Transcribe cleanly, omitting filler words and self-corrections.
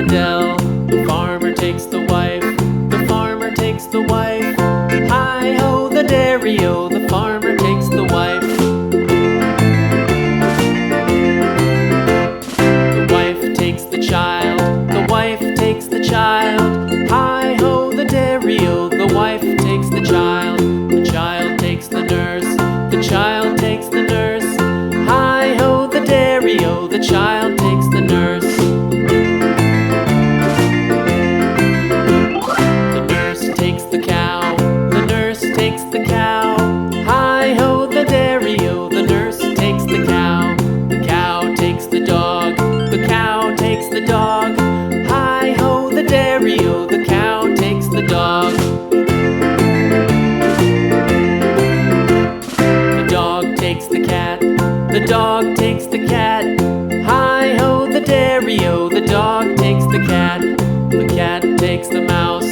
dell. The farmer takes the wife, the farmer takes the wife. Hi-ho, the dairy-o, the farmer takes the wife. The wife takes the child, the wife takes the child. Hi-ho, the dairy-o, the wife takes the child. The child takes the nurse, the child takes the nurse. Hi-ho, the dairy-o, the child takes the nurse. The nurse takes the cow, the nurse takes the cow. Hi-ho, the dairy-o, the nurse takes the cow. The cow takes the dog, the cow takes the dog. Hi-ho, the dairy-o, the cow takes the dog. The dog takes the cat, the dog takes the cat. Hi-ho, the dairy-o, the dog takes the cat. The cat takes the mouse,